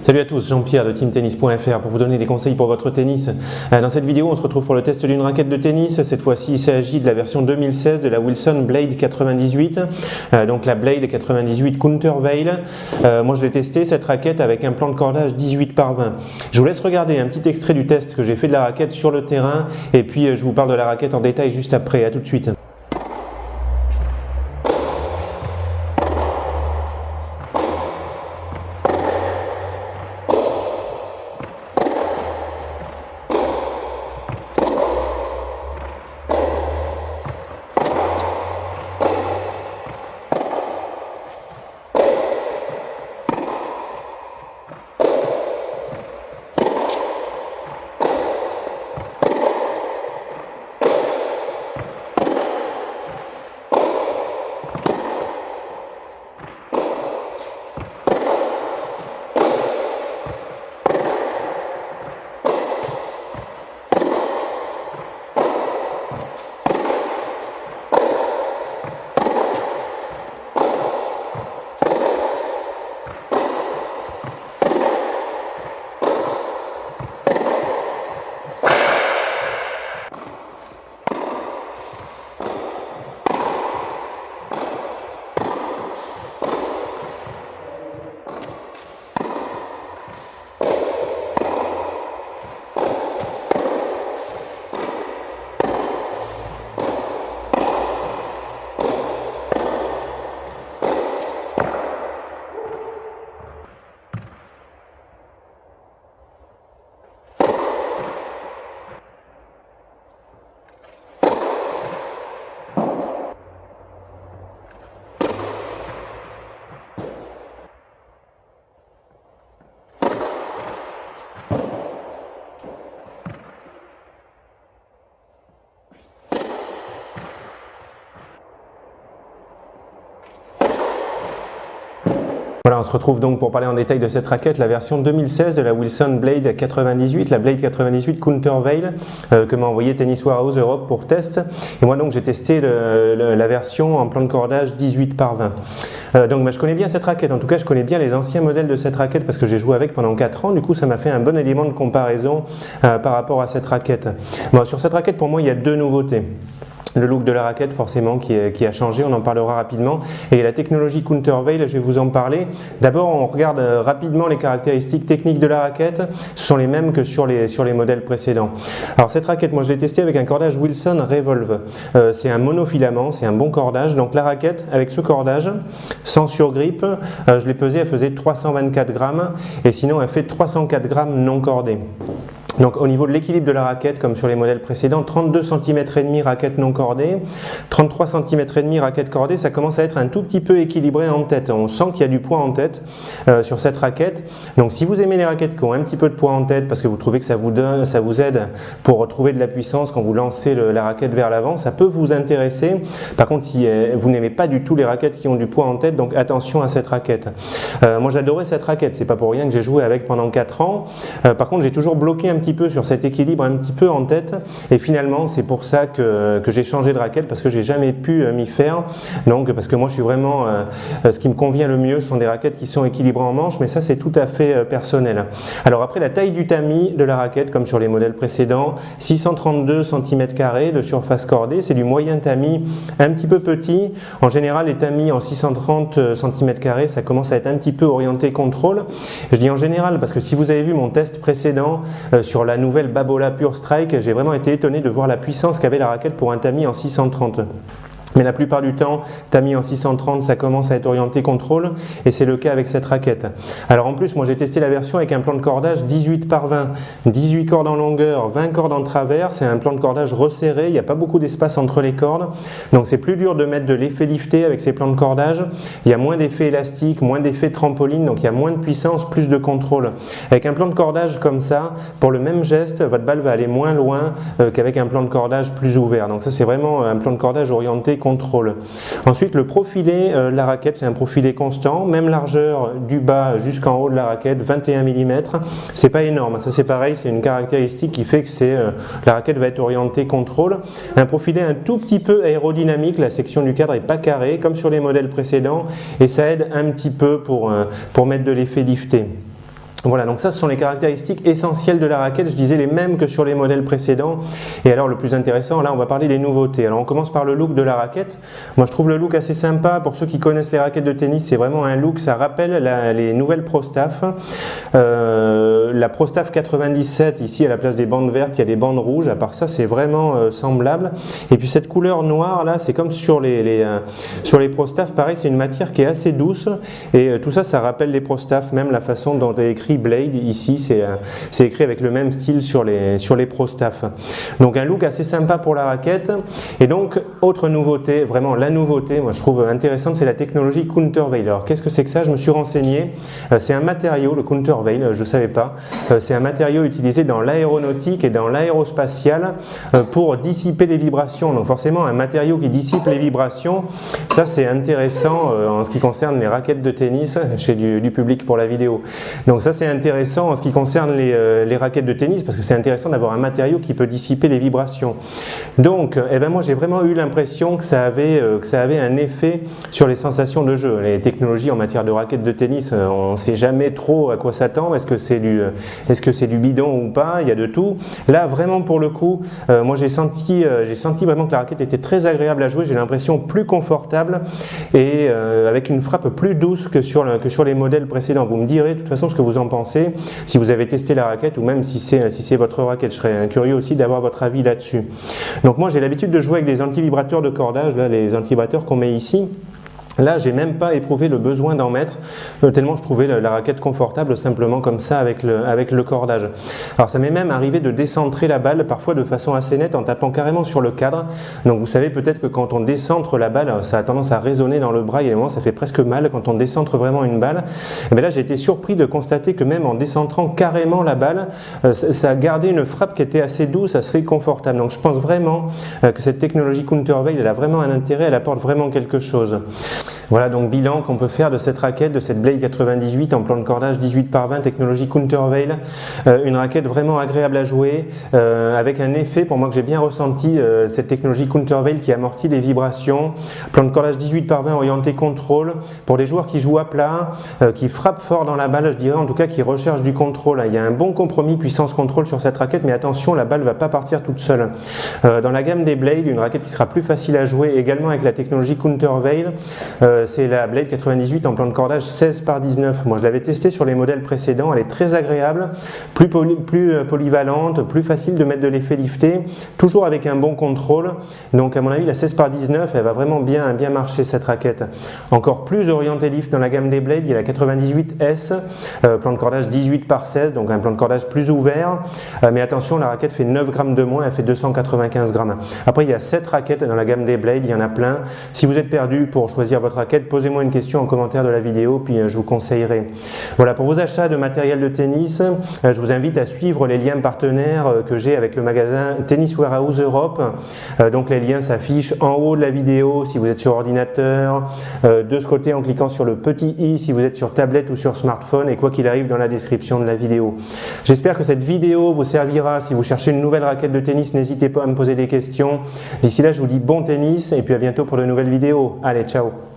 Salut à tous, Jean-Pierre de teamtennis.fr pour vous donner des conseils pour votre tennis. Dans cette vidéo, on se retrouve pour le test d'une raquette de tennis. Cette fois-ci, il s'agit de la version 2016 de la Wilson Blade 98, donc la Blade 98 Countervail. Moi, je l'ai testé cette raquette avec un plan de cordage 18 par 20. Je vous laisse regarder un petit extrait du test que j'ai fait de la raquette sur le terrain et puis je vous parle de la raquette en détail juste après. À tout de suite. Voilà, on se retrouve donc pour parler en détail de cette raquette, la version 2016 de la Wilson Blade 98, la Blade 98 Countervail que m'a envoyé Tennis Warehouse Europe pour test. Et moi donc j'ai testé la version en plan de cordage 18 par 20. Donc je connais bien cette raquette, en tout cas je connais bien les anciens modèles de cette raquette parce que j'ai joué avec pendant 4 ans, du coup ça m'a fait un bon élément de comparaison par rapport à cette raquette. Bon, sur cette raquette pour moi il y a deux nouveautés. Le look de la raquette forcément qui a changé, on en parlera rapidement, et la technologie Countervail, je vais vous en parler. D'abord on regarde rapidement les caractéristiques techniques de la raquette, ce sont les mêmes que sur les modèles précédents. Alors cette raquette, moi je l'ai testée avec un cordage Wilson Revolve, c'est un monofilament, c'est un bon cordage, donc la raquette avec ce cordage, sans surgrip, je l'ai pesée, elle faisait 324 grammes, et sinon elle fait 304 grammes non cordée. Donc au niveau de l'équilibre de la raquette, comme sur les modèles précédents, 32 cm et demi raquette non cordée, 33 cm et demi raquette cordée, ça commence à être un tout petit peu équilibré en tête. On sent qu'il y a du poids en tête sur cette raquette. Donc si vous aimez les raquettes qui ont un petit peu de poids en tête parce que vous trouvez que ça vous aide pour retrouver de la puissance quand vous lancez la raquette vers l'avant, ça peut vous intéresser. Par contre, si vous n'aimez pas du tout les raquettes qui ont du poids en tête, donc attention à cette raquette. Moi j'adorais cette raquette, c'est pas pour rien que j'ai joué avec pendant 4 ans. Par contre j'ai toujours bloqué un petit peu sur cet équilibre un petit peu en tête et finalement c'est pour ça que j'ai changé de raquette parce que j'ai jamais pu m'y faire, donc parce que moi je suis vraiment ce qui me convient le mieux ce sont des raquettes qui sont équilibrées en manche, mais ça c'est tout à fait personnel. Alors après, la taille du tamis de la raquette comme sur les modèles précédents, 632 cm² de surface cordée, c'est du moyen tamis un petit peu petit. En général les tamis en 630 cm² ça commence à être un petit peu orienté contrôle. Je dis en général parce que si vous avez vu mon test précédent sur la nouvelle Babola Pure Strike, j'ai vraiment été étonné de voir la puissance qu'avait la raquette pour un tamis en 630. Mais la plupart du temps, tamis en 630, ça commence à être orienté contrôle et c'est le cas avec cette raquette. Alors en plus, moi j'ai testé la version avec un plan de cordage 18 par 20, 18 cordes en longueur, 20 cordes en travers, c'est un plan de cordage resserré, il n'y a pas beaucoup d'espace entre les cordes, donc c'est plus dur de mettre de l'effet lifté avec ces plans de cordage, il y a moins d'effet élastique, moins d'effet trampoline, donc il y a moins de puissance, plus de contrôle. Avec un plan de cordage comme ça, pour le même geste, votre balle va aller moins loin qu'avec un plan de cordage plus ouvert, donc ça c'est vraiment un plan de cordage orienté contrôle. Ensuite, le profilé de la raquette, c'est un profilé constant, même largeur du bas jusqu'en haut de la raquette, 21 mm. C'est pas énorme, ça c'est pareil, c'est une caractéristique qui fait que la raquette va être orientée contrôle. Un profilé un tout petit peu aérodynamique, la section du cadre est pas carrée comme sur les modèles précédents et ça aide un petit peu pour mettre de l'effet lifté. Voilà, donc ça ce sont les caractéristiques essentielles de la raquette, je disais les mêmes que sur les modèles précédents. Et alors le plus intéressant, là on va parler des nouveautés. Alors on commence par le look de la raquette. Moi je trouve le look assez sympa, pour ceux qui connaissent les raquettes de tennis, c'est vraiment un look, ça rappelle les nouvelles ProStaff. La ProStaff 97, ici à la place des bandes vertes, il y a des bandes rouges, à part ça c'est vraiment semblable. Et puis cette couleur noire là, c'est comme sur les ProStaff, pareil, c'est une matière qui est assez douce. Et tout ça, ça rappelle les ProStaff, même la façon dont est écrit Blade, ici, c'est écrit avec le même style sur les ProStaff. Donc un look assez sympa pour la raquette. Et donc, autre nouveauté, vraiment la nouveauté, moi je trouve intéressante, c'est la technologie Countervail. Alors qu'est-ce que c'est que ça? Je me suis renseigné. C'est un matériau, le Countervail, je ne savais pas. C'est un matériau utilisé dans l'aéronautique et dans l'aérospatial pour dissiper les vibrations. Donc forcément, un matériau qui dissipe les vibrations, ça c'est intéressant en ce qui concerne les raquettes de tennis, chez du public pour la vidéo. Donc ça c'est intéressant en ce qui concerne les raquettes de tennis, parce que c'est intéressant d'avoir un matériau qui peut dissiper les vibrations. Donc eh ben moi j'ai vraiment eu l'impression que ça avait un effet sur les sensations de jeu. Les technologies en matière de raquettes de tennis, on ne sait jamais trop à quoi s'attendre, est-ce que c'est du bidon ou pas, il y a de tout. Là vraiment pour le coup, moi j'ai senti vraiment que la raquette était très agréable à jouer, j'ai l'impression plus confortable et avec une frappe plus douce que sur les modèles précédents. Vous me direz de toute façon ce que vous en pensez, si vous avez testé la raquette ou même si c'est votre raquette. Je serais curieux aussi d'avoir votre avis là-dessus. Donc moi j'ai l'habitude de jouer avec des antivibrateurs de cordage, là, les antivibrateurs qu'on met ici. Là, j'ai même pas éprouvé le besoin d'en mettre, tellement je trouvais la raquette confortable simplement comme ça avec le cordage. Alors ça m'est même arrivé de décentrer la balle parfois de façon assez nette en tapant carrément sur le cadre. Donc vous savez peut-être que quand on décentre la balle, ça a tendance à résonner dans le bras, et à un moment ça fait presque mal quand on décentre vraiment une balle. Mais là j'ai été surpris de constater que même en décentrant carrément la balle, ça a gardé une frappe qui était assez douce, assez confortable. Donc je pense vraiment que cette technologie Countervail, elle a vraiment un intérêt, elle apporte vraiment quelque chose. Voilà donc bilan qu'on peut faire de cette raquette, de cette Blade 98 en plan de cordage 18/20 technologie Countervail. Une raquette vraiment agréable à jouer, avec un effet pour moi que j'ai bien ressenti, cette technologie Countervail qui amortit les vibrations. Plan de cordage 18/20 orienté contrôle pour des joueurs qui jouent à plat, qui frappent fort dans la balle, je dirais en tout cas qui recherchent du contrôle. Il y a un bon compromis puissance-contrôle sur cette raquette, mais attention, la balle ne va pas partir toute seule. Dans la gamme des Blade, une raquette qui sera plus facile à jouer également avec la technologie Countervail, c'est la Blade 98 en plan de cordage 16/19. Moi je l'avais testé sur les modèles précédents, elle est très agréable, plus polyvalente, plus facile de mettre de l'effet lifté, toujours avec un bon contrôle. Donc à mon avis la 16/19 elle va vraiment bien marcher cette raquette. Encore plus orientée lift dans la gamme des Blades, il y a la 98S, plan de cordage 18/16, donc un plan de cordage plus ouvert, mais attention la raquette fait 9 grammes de moins, elle fait 295 grammes. Après il y a 7 raquettes dans la gamme des Blades, il y en a plein. Si vous êtes perdu pour choisir votre raquette, posez-moi une question en commentaire de la vidéo, puis je vous conseillerai. Voilà, pour vos achats de matériel de tennis, je vous invite à suivre les liens partenaires que j'ai avec le magasin Tennis Warehouse Europe. Donc les liens s'affichent en haut de la vidéo si vous êtes sur ordinateur, de ce côté en cliquant sur le petit i si vous êtes sur tablette ou sur smartphone, et quoi qu'il arrive dans la description de la vidéo. J'espère que cette vidéo vous servira. Si vous cherchez une nouvelle raquette de tennis, n'hésitez pas à me poser des questions. D'ici là, je vous dis bon tennis et puis à bientôt pour de nouvelles vidéos. Allez, ciao!